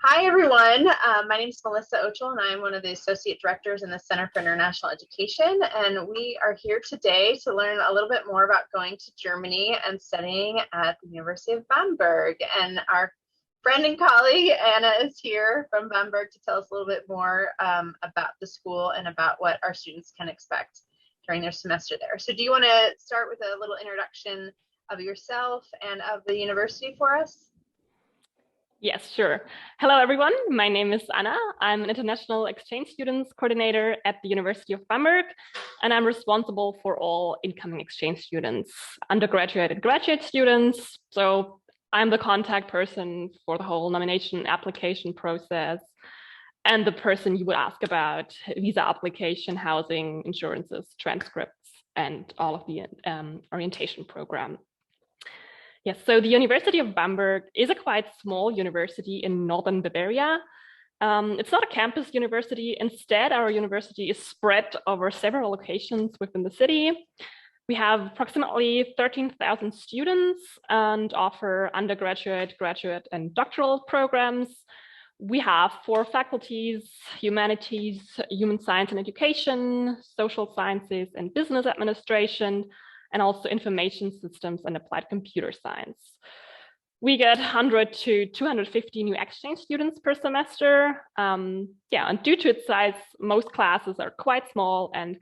Hi, everyone. My name is Melissa Ochel, and I'm one of the Associate Directors in the Center for International Education. And we are here today to learn a little bit more about going to Germany and studying at the University of Bamberg. And our friend and colleague, Anna, is here from Bamberg to tell us a little bit more about the school and about what our students can expect during their semester there. So do you want to start with a little introduction of yourself and of the university for us? Yes, sure. Hello, everyone. My name is Anna. I'm an international exchange students coordinator at the University of Bamberg, and I'm responsible for all incoming exchange students, undergraduate and graduate students. So I'm the contact person for the whole nomination application process and the person you would ask about visa application, housing, insurances, transcripts, and all of the orientation program. Yes, so the University of Bamberg is a quite small university in northern Bavaria. It's not a campus university. Instead, our university is spread over several locations within the city. We have approximately 13,000 students and offer undergraduate, graduate, and doctoral programs. We have 4 faculties: humanities, human science and education, social sciences, and business administration, and also information systems and applied computer science. We get 100 to 250 new exchange students per semester. And due to its size, most classes are quite small, and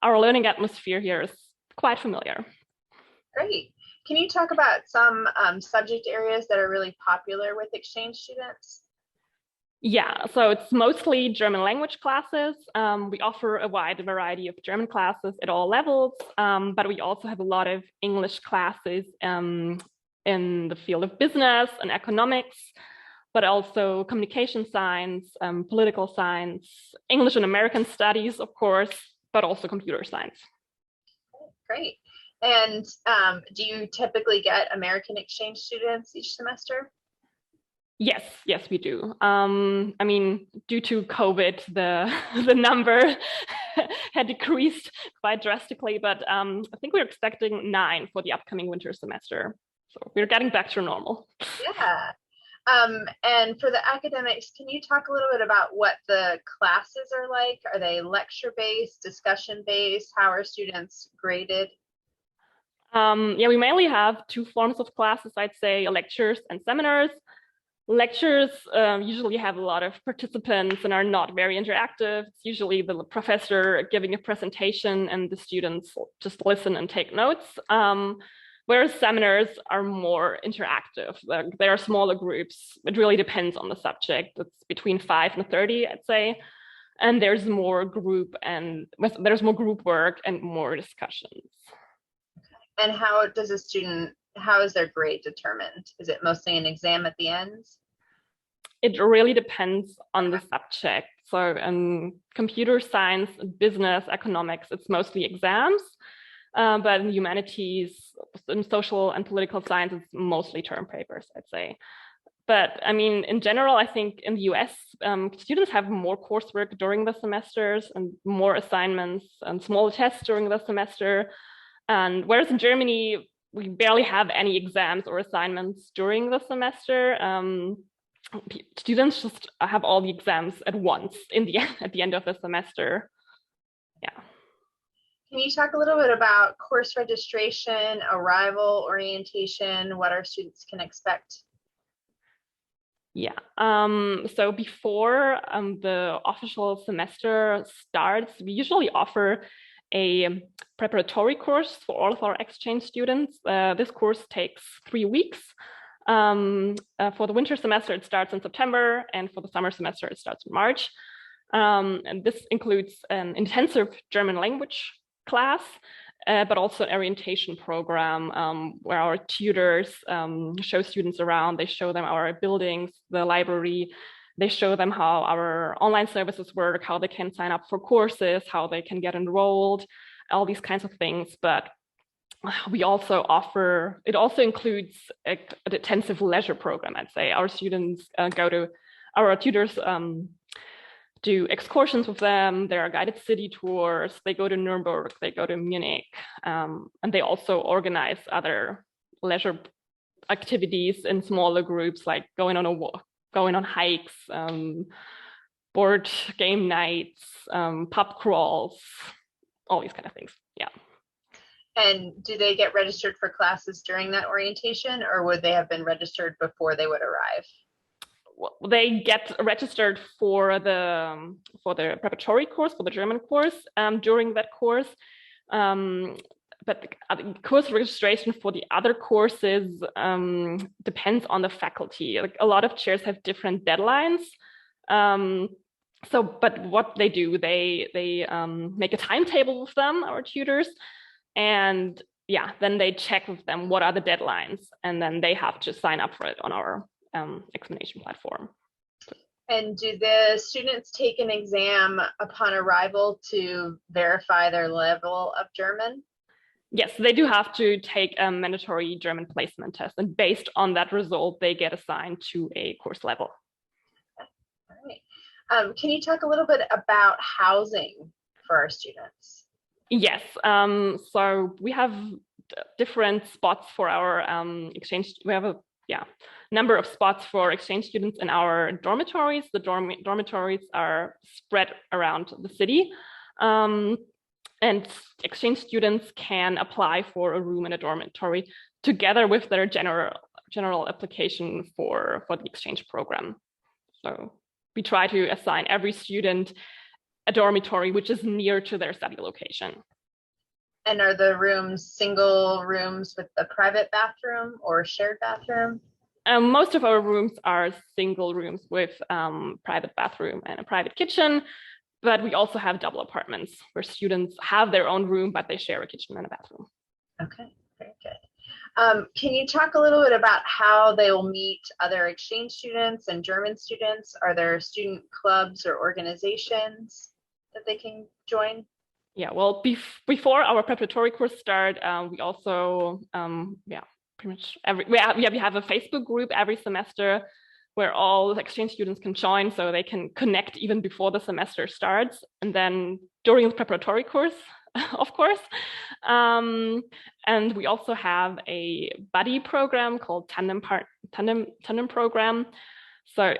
our learning atmosphere here is quite familiar. Great. Can you talk about some subject areas that are really popular with exchange students? Yeah, so it's mostly German language classes. We offer a wide variety of German classes at all levels, but we also have a lot of English classes in the field of business and economics, but also communication science, political science, English and American studies, of course, but also computer science. Great. And do you typically get American exchange students each semester? Yes, we do. I mean, due to COVID, the number had decreased quite drastically, but I think we're expecting 9 for the upcoming winter semester. So we're getting back to normal. Yeah. And for the academics, can you talk a little bit about what the classes are like? Are they lecture-based, discussion-based? How are students graded? We mainly have 2 forms of classes, I'd say: lectures and seminars. Lectures usually have a lot of participants and are not very interactive. It's usually the professor giving a presentation and the students just listen and take notes. Whereas seminars are more interactive. There are smaller groups. It really depends on the subject. It's between 5 and 30, I'd say. And there's more group work and more discussions. And how is their grade determined? Is it mostly an exam at the end? It really depends on the subject. So computer science, business, economics, it's mostly exams. But in humanities, in social and political science, it's mostly term papers, I'd say. But I mean, in general, I think in the US, students have more coursework during the semesters and more assignments and smaller tests during the semester. And whereas in Germany, we barely have any exams or assignments during the semester. Students just have all the exams at once at the end of the semester. Yeah. Can you talk a little bit about course registration, arrival, orientation, what our students can expect? Yeah. So before the official semester starts, we usually offer a preparatory course for all of our exchange students. This course takes 3 weeks. For the winter semester, it starts in September, and for the summer semester, it starts in March. And this includes an intensive German language class, but also an orientation program where our tutors show students around. They show them our buildings, the library. They show them how our online services work, how they can sign up for courses, how they can get enrolled, all these kinds of things. But we also offer, it also includes an intensive leisure program, I'd say. Our students our tutors do excursions with them. There are guided city tours. They go to Nuremberg, they go to Munich, and they also organize other leisure activities in smaller groups, like going on a going on hikes, board game nights, pub crawls, all these kind of things. Yeah. And do they get registered for classes during that orientation, or would they have been registered before they would arrive? Well, they get registered for the preparatory course, for the German course, during that course. But the course registration for the other courses depends on the faculty. Like a lot of chairs have different deadlines. But what they do, they make a timetable with them, our tutors, and yeah, then they check with them what are the deadlines, and then they have to sign up for it on our examination platform. And do the students take an exam upon arrival to verify their level of German? Yes, they do have to take a mandatory German placement test, and based on that result, they get assigned to a course level. All right. Can you talk a little bit about housing for our students? Yes, so we have different spots for our exchange. We have a number of spots for exchange students in our dormitories. The dormitories are spread around the city. And exchange students can apply for a room in a dormitory together with their general application for the exchange program. So we try to assign every student a dormitory which is near to their study location. And are the rooms single rooms with a private bathroom or shared bathroom? Most of our rooms are single rooms with private bathroom and a private kitchen, but we also have double apartments where students have their own room, but they share a kitchen and a bathroom. Okay, very good. Can you talk a little bit about how they will meet other exchange students and German students? Are there student clubs or organizations that they can join? Yeah, well, before our preparatory course start, we also, pretty much we have a Facebook group every semester where all exchange students can join, so they can connect even before the semester starts, and then during the preparatory course, of course. And we also have a buddy program called tandem program. So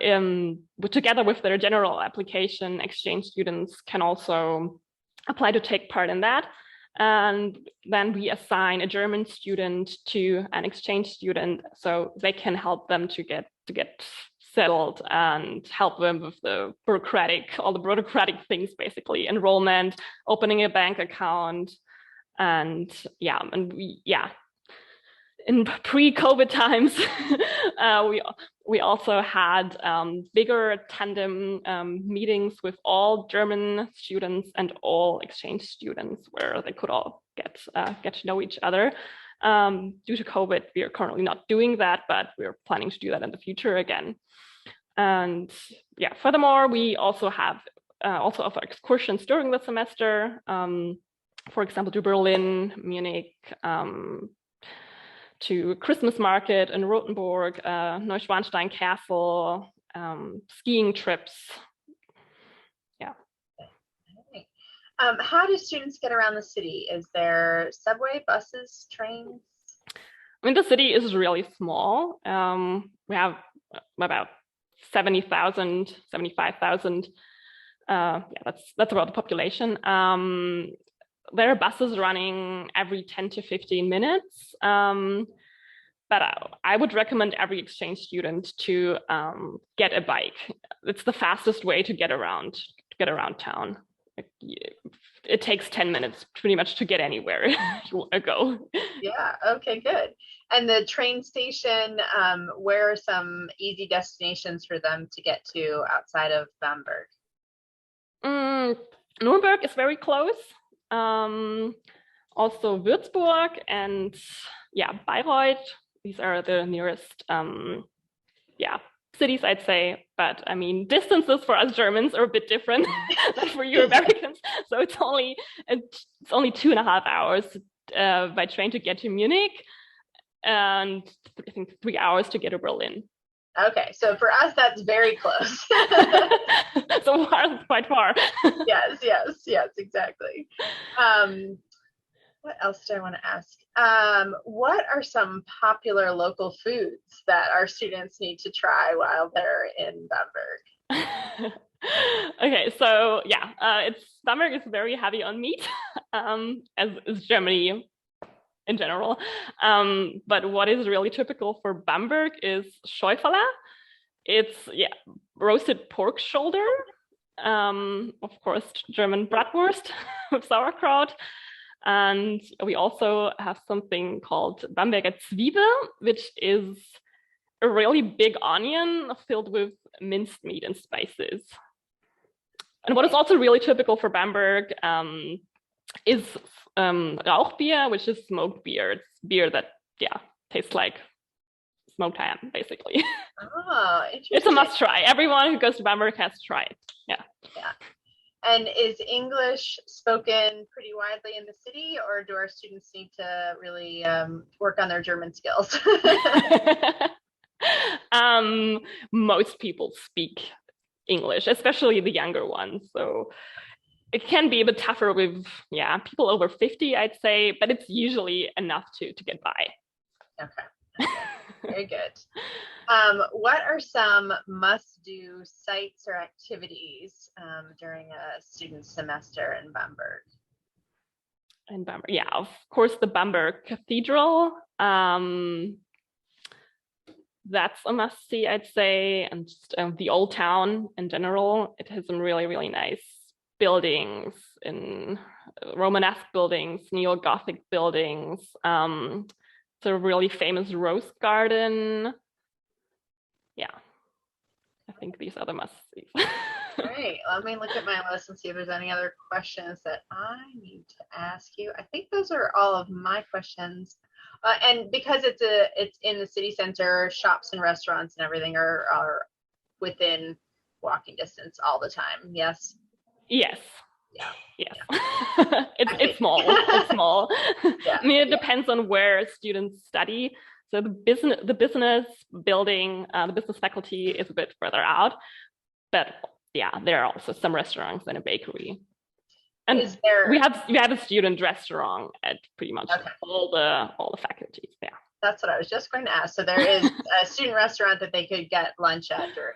together with their general application, exchange students can also apply to take part in that. And then we assign a German student to an exchange student, so they can help them to get settled and help them with all the bureaucratic things, basically enrollment, opening a bank account, and in pre-COVID times, we also had bigger tandem meetings with all German students and all exchange students, where they could all get to know each other. Due to COVID, we are currently not doing that, but we're planning to do that in the future again. And yeah, furthermore, we also have offer excursions during the semester. For example, to Berlin, Munich, to Christmas market in Rothenburg, Neuschwanstein Castle, skiing trips. Yeah. Okay. How do students get around the city? Is there subway, buses, trains? I mean, the city is really small. We have about 70,000, 75,000. That's about the population. There are buses running every 10 to 15 minutes. But I would recommend every exchange student to get a bike. It's the fastest way to get around town. It takes 10 minutes pretty much to get anywhere you want to go. Yeah, okay, good. And the train station, where are some easy destinations for them to get to outside of Bamberg? Nuremberg is very close. Also Würzburg and Bayreuth. These are the nearest cities, I'd say. But I mean, distances for us Germans are a bit different than for you Americans. So it's only 2.5 hours by train to get to Munich, and I think 3 hours to get to Berlin. Okay, so for us, that's very close. So far, quite far. Yes, exactly. What else do I want to ask? What are some popular local foods that our students need to try while they're in Bamberg? Okay, so yeah, it's Bamberg is very heavy on meat, as is Germany in general. But what is really typical for Bamberg is Schäufele. It's roasted pork shoulder, of course, German bratwurst with sauerkraut. And we also have something called Bamberger Zwiebel, which is a really big onion filled with minced meat and spices. And what is also really typical for Bamberg is Rauchbier, which is smoked beer. It's beer that, tastes like smoked ham, basically. Oh, interesting. It's a must try. Everyone who goes to Bamberg has to try it. Yeah. And is English spoken pretty widely in the city, or do our students need to really work on their German skills? Most people speak English, especially the younger ones. So it can be a bit tougher with, people over 50, I'd say, but it's usually enough to get by. Okay. Very good. What are some must-do sites or activities during a student semester in Bamberg? In Bamberg, of course, the Bamberg Cathedral. That's a must-see, I'd say, and just the old town in general. It has some really, really nice buildings, in Romanesque buildings, neo-Gothic buildings. It's a really famous rose garden. I think these are the must-sees. Great. Let me look at my list and see if there's any other questions that I need to ask you. I think those are all of my questions. And because it's in the city center, shops and restaurants and everything are within walking distance all the time. Yes. Yes. Yeah. It's small. It's small. Yeah. I mean, it depends on where students study. So the business building, the business faculty is a bit further out, but there are also some restaurants and a bakery. And we have a student restaurant at pretty much all the faculties. Yeah. That's what I was just going to ask. So there is a student restaurant that they could get lunch at during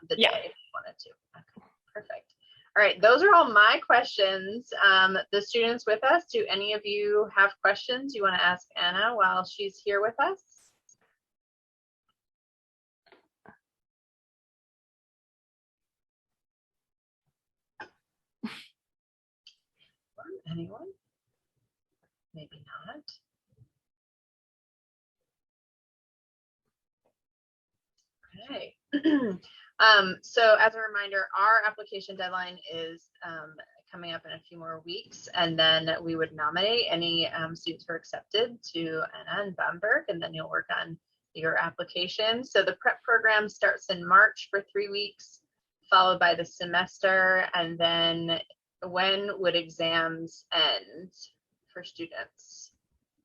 the day if you wanted to. Okay, perfect. All right, those are all my questions. The students with us, do any of you have questions you want to ask Anna while she's here with us? Anyone? Maybe not. Okay. So as a reminder, our application deadline is coming up in a few more weeks, and then we would nominate any students who are accepted to Anna and Bamberg, and then you'll work on your application. So the prep program starts in March for 3 weeks, followed by the semester, and then when would exams end for students?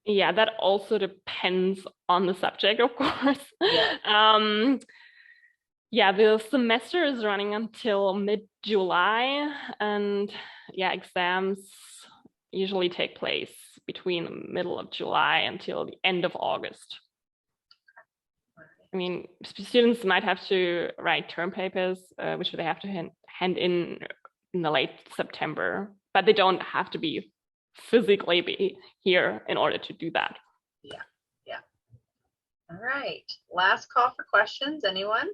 Yeah, that also depends on the subject, of course. The semester is running until mid-July, and exams usually take place between the middle of July until the end of August. I mean, students might have to write term papers, which they have to hand in the late September, but they don't have to be physically be here in order to do that. Yeah. All right. Last call for questions. Anyone?